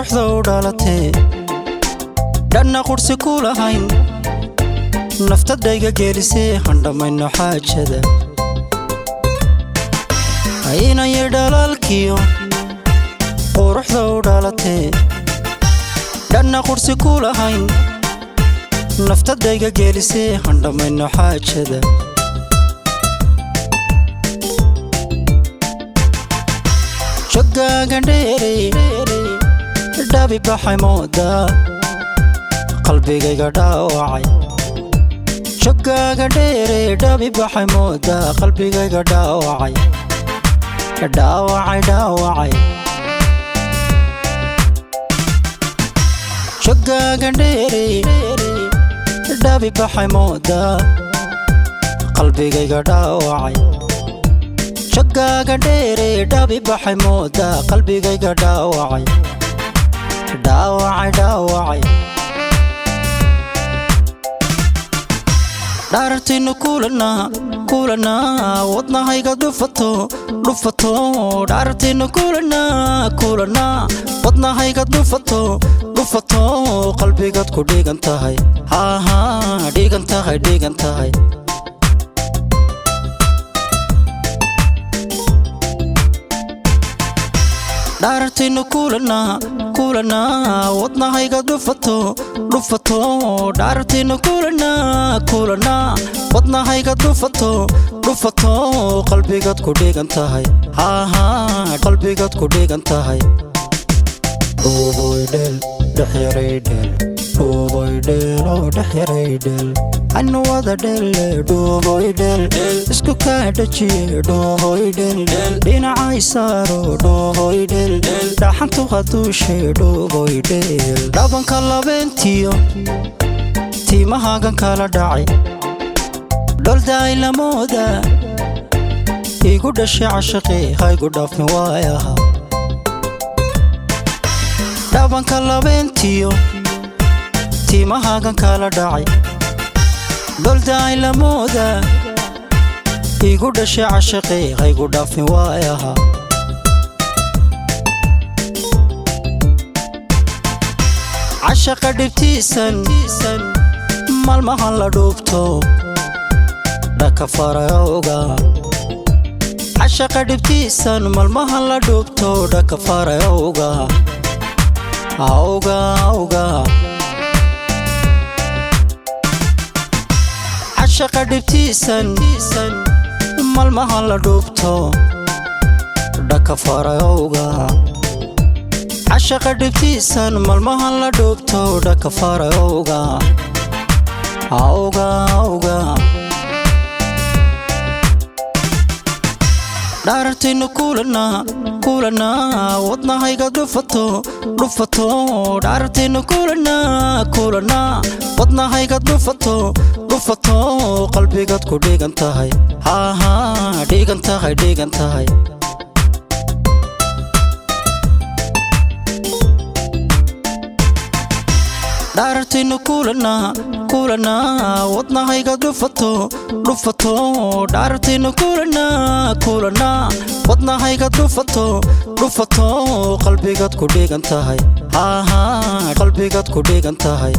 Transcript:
quruxda u dhalatay dhanna qursi ku lahayn naftadayga geelisay handhamayno xaajada ayna yidhalalkiyo quruxda u dhalatay dhanna qursi ku lahayn naftadayga geelisay handhamayno xaajada shogaaga dheerey dhabi baxay mooda qalbigayga dhaawacay shogaaga dheerey dhabi baxay mooda qalbigayga dhaawacay shogaaga dheerey dhabi baxay mooda qalbigayga dhaawacay shogaaga dheerey dhabi baxay mooda qalbigayga dhaawacay dhaartaynu kulanaa wadnahayga dhufato dhaartaynu kulanaa wadnahayga dhufato qalbigaad ku dhigan tahay dhigan tahay dhaartaynu kulanaa wadnahayga dhufato dhaartaynu kulanaa wadnahayga dhufato qalbigaad ku dhigan tahay qalbigaad ku dhigan tahay dhuuboydheel dhexyaraydheel dhuuboydheel oo dhexyaraydheel anu wada dhelle dhuuboydheel isku kaa dhajiye dhuuboydheel dhinacay saaro dhuuboydheel dhaxantu haduushe dhuuboydheel dhabanka labeentiyo tiimahaagan kala dhacay dholdaay lamooda igu dhashay cashaqi haygu dhaafin waayaha dhabanka labeentiyo tiimahaagan kala dhacay dholdaay lamooda igu dhashay cashaqi haygu dhaafin waayaha cashaqa dhibtiisan maalmahan la dhuubto dhaka farayowga cashaqa dhibtiisan maalmahan la dhuubto dhaka farayowga cashaqa dhibtiisan maalmahan la dhuubto dhaka farayowga cashaqa dhibtiisan maalmahan la dhuubto dhaka farayowga dhaartaynu kulanaa wadnahayga dhufato dhaartaynu kulanaa wadnahayga dhufato qalbigaad ku dhigan tahay dhigan tahay dhaartaynu kulanaa wadnahayga dhufato dhaartaynu kulanaa wadnahayga dhufato qalbigaad ku dhigan tahay qalbigaad ku dhigan tahay